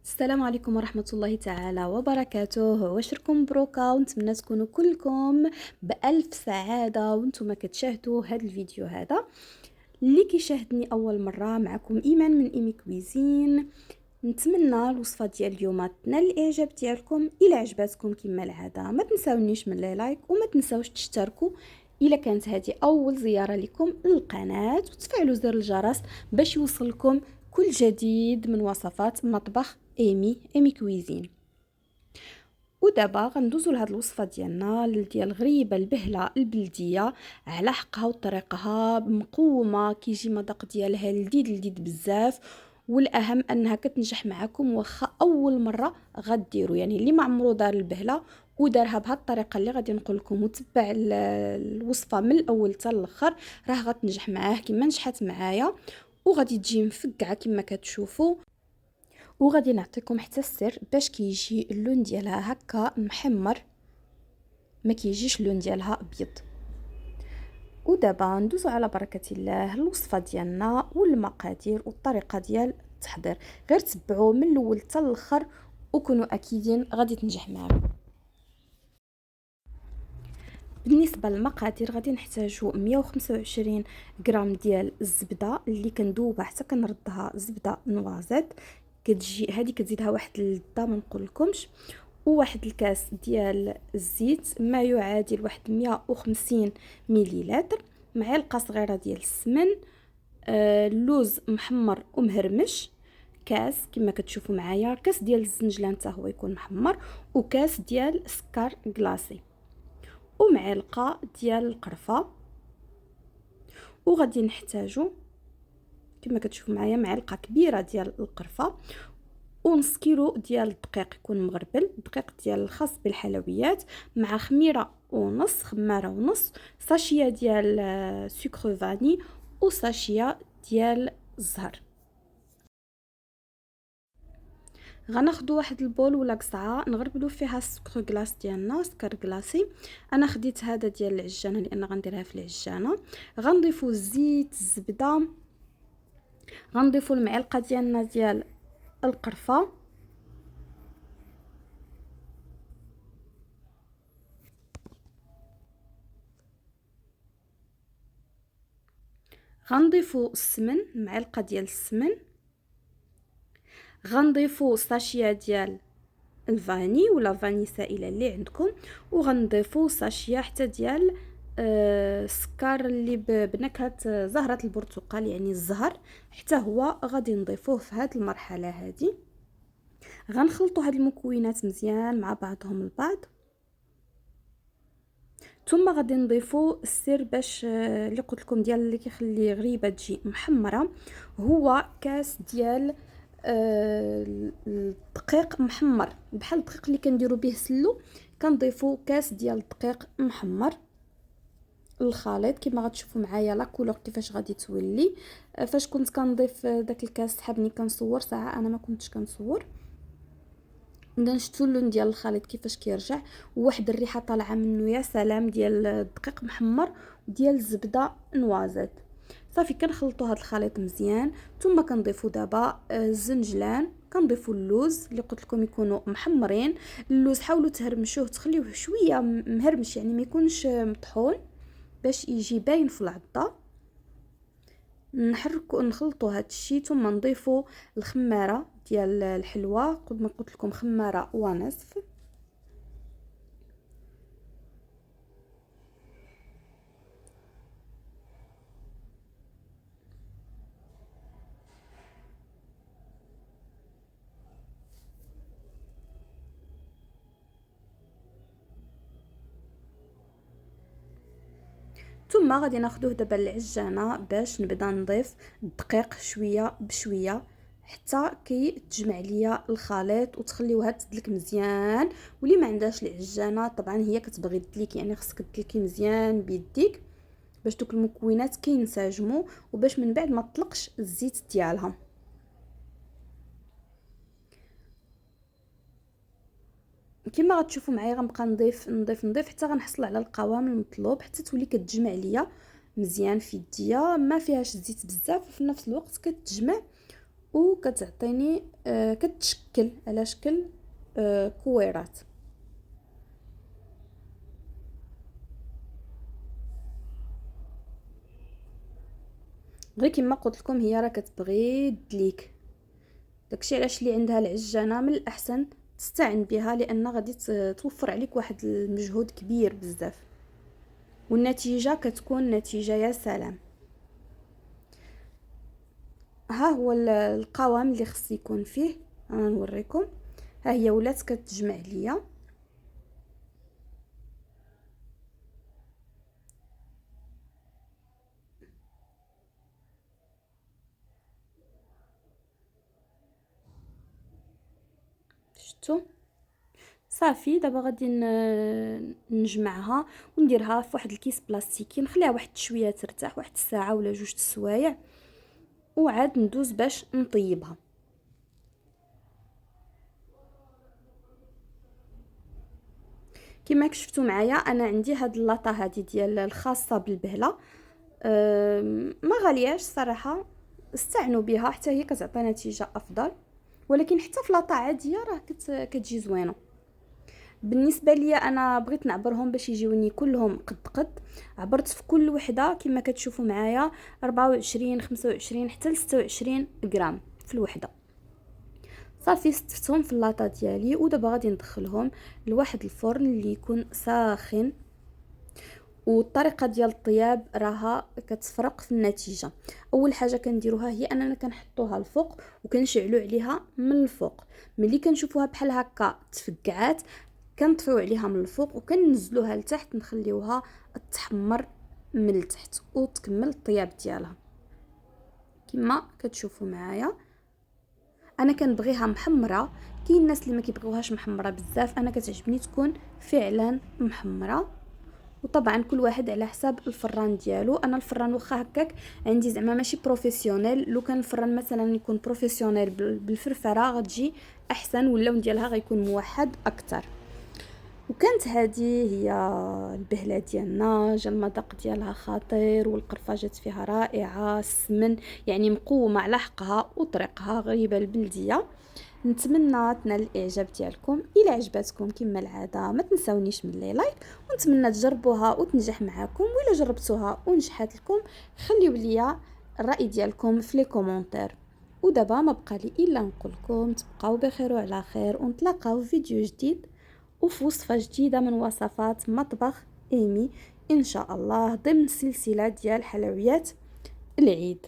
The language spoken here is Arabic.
السلام عليكم ورحمة الله تعالى وبركاته. واشركم مبروكة ونتمنى تكونوا كلكم بألف سعادة وانتم كتشاهدوا هذا الفيديو هذا. اللي كيشاهدني أول مرة، معكم إيمان من إيمي كويزين. نتمنى الوصفة ديال اليوم تنال الإعجاب ديالكم. إلا عجباتكم كما العادة ما تنساونيش من لايك وما تنساوش تشتركوا إلا كانت هذه أول زيارة لكم للقناة، وتفعلوا زر الجرس باش يوصلكم كل جديد من وصفات مطبخ ايمي كويزين. ودابا غندوزو لهاد الوصفه ديالنا ديال الغريبه البهله البلديه على حقها وطريقها مقومه، كيجي مذاق ديالها لذيذ بزاف، والاهم انها كتنجح معكم واخا اول مره غديروا. يعني اللي ما عمرو دار البهله ودارها بهاد الطريقه اللي غادي نقول لكم وتبع الوصفه من الاول حتى الاخر، راه غتنجح معاه كما نجحت معايا، وغادي تجي مفقعه كما كتشوفوا. وغادي نعطيكم حتى السر باش كيجي اللون ديالها هكا محمر، ما كيجيش اللون ديالها ابيض. ودابا ندوزو على بركه الله الوصفه ديالنا والمقادير والطريقه ديال التحضير. غير تبعوا من الاول حتى الاخر وكونوا اكيدين غادي تنجح معكم. بالنسبه للمقادير غادي نحتاجو 125 غرام ديال الزبده اللي كندوبها حتى كنردها زبده نوازيت، كتجي هذه كتزيدها واحد اللذه ما نقولكمش. وواحد الكاس ديال الزيت ما يعادل واحد 150 مليلتر، معلقه صغيره ديال السمن، اللوز محمر ومهرمش، كاس كما كتشوفوا معايا، كاس ديال الزنجلان حتى هو يكون محمر، وكاس ديال سكر كلاصي، ومعلقه ديال القرفه. وغادي نحتاجو كما كتشوفوا معايا معلقه كبيره ديال القرفه، ونص كيلو ديال الدقيق يكون مغربل، الدقيق ديال الخاص بالحلويات، مع خميره ونص، ساشيه ديال سكر فاني، وساشيه ديال الزهر. غناخدو واحد البول ولا قصعه نغربلو فيها السكر كلاص ديالنا، سكر كلاصي. انا خديت هذا ديال العجانه لان غنديرها في العجانه. غنضيفو الزيت، الزبده، غنضيفو المعلقه ديالنا ديال القرفه، غنضيفو السمن، معلقه ديال السمن، غنضيفو ساشيه ديال الفاني ولا فاني سائله اللي عندكم، وغنضيفو ساشيه حتى ديال السكر اللي بنكهه زهره البرتقال، يعني الزهر، حتى هو غادي نضيفوه في هذه المرحله هذه. غنخلطوا هاد المكونات مزيان مع بعضهم البعض، ثم غادي نضيفوا السر باش اللي قلت لكم ديال اللي كيخلي غريبه تجي محمره، هو كاس ديال الدقيق محمر، بحال الدقيق اللي كنديروا به سلو، كنضيفوا كاس ديال الدقيق محمر الخليط كما غتشوفوا معايا لا كولور كيفاش غادي تولي. فاش كنت كنضيف داك الكاس حابني كنصور ساعه، انا ما كنتش كنصور. شفتوا اللون ديال الخليط كيفاش كيرجع، وواحد الريحه طالعه منه يا سلام ديال الدقيق محمر وديال الزبده نوازيت. صافي كنخلطوا هذا الخليط مزيان، ثم كنضيفوا دابا الزنجلان، كنضيفوا اللوز اللي قلت لكم يكونوا محمرين. اللوز حاولوا تهرمشوه، تخليوه شويه مهرمش، يعني ما يكونش مطحون باش يجي باين في العضه. نحركوا نخلطوا هذا الشيء، ثم نضيفوا الخماره ديال الحلوه، قد ما قلت لكم خماره ونصف. ثم غادي ناخذوه دابا العجانه باش نبدا نضيف الدقيق شويه بشويه حتى كيتجمع ليا الخليط، وتخليوها تدلك مزيان. واللي ما عندهاش العجانه طبعا هي كتبغي تدليك، يعني خصك تدلكي مزيان بيديك باش دوك المكونات كينسجموا، وباش من بعد ما تطلقش الزيت ديالها. كما غتشوفوا معايا غنبقى نضيف حتى غنحصل على القوام المطلوب، حتى تولي كتجمع ليا مزيان في يديا، ما فيهاش الزيت بزاف وفي نفس الوقت كتجمع وكتعطيني كتشكل على شكل كويرات. غير كما قلت لكم هي راه كتبغي دليك، داكشي علاش اللي عندها العجانه من الاحسن تستعن بها، لان غادي توفر عليك واحد المجهود كبير بزاف، والنتيجه كتكون نتيجه يا سلام. ها هو القوام اللي خص يكون فيه، انا نوريكم. ها هي ولات كتجمع ليا. شفتوا؟ صافي دابا غادي نجمعها ونديرها في واحد الكيس بلاستيكي، نخليها واحد شويه ترتاح، واحد الساعه ولا جوج السوايع، وعاد ندوز باش نطيبها. كما شفتوا معايا انا عندي هاد اللاطه هادي ديال الخاصه بالبهله، ما غالياش صراحه، استعنوا بها حتى هي كتعطي نتيجه افضل، ولكن حتى في لاطه عاديه راه كتجي زوينه. بالنسبه لي انا بغيت نعبرهم باش يجيوني كلهم قد عبرت في كل وحده كما كتشوفوا معايا 24 25 حتى ل 26 غرام في الوحده. صافي ستفتهم في اللاطه ديالي، ودابا غادي ندخلهم لواحد الفرن اللي يكون ساخن. والطريقه ديال الطياب راها كتفرق في النتيجه. اول حاجه كنديروها هي اننا كنحطوها الفوق وكنشعلوا عليها من الفوق. ملي كنشوفوها بحال هكا تفقعات كنطفيو عليها من الفوق وكننزلوها لتحت، نخليوها تحمر من التحت وتكمل الطياب ديالها كما كتشوفوا معايا. انا كنبغيها محمره، كاين الناس اللي ما كيبغيوهاش محمره بزاف، انا كتعجبني تكون فعلا محمره. وطبعا كل واحد على حساب الفران ديالو. انا الفران واخا هكاك عندي زعما ماشي بروفيسيونيل، لو كان الفران مثلا يكون بروفيسيونيل بالفرفره غتجي احسن، واللون ديالها غيكون موحد اكثر. وكانت هذه هي البهله ديالنا، جا المذاق ديالها خطير والقرفاجات فيها رائعه، السمن يعني مقومه على حقها وطريقها غريبه البلديه. نتمنى تنال الاعجاب ديالكم. الى عجبتكم كما العاده ما تنساونيش من لي لايك، ونتمنى تجربوها وتنجح معكم، وإلا جربتوها ونجحت لكم خليو ليا الراي ديالكم في لي كومونتير. ودابا ما بقى لي الا نقول لكم تبقاو بخير وعلى خير، ونتلاقاو في فيديو جديد وفي وصفه جديده من وصفات مطبخ ايمي ان شاء الله، ضمن سلسله ديال حلويات العيد.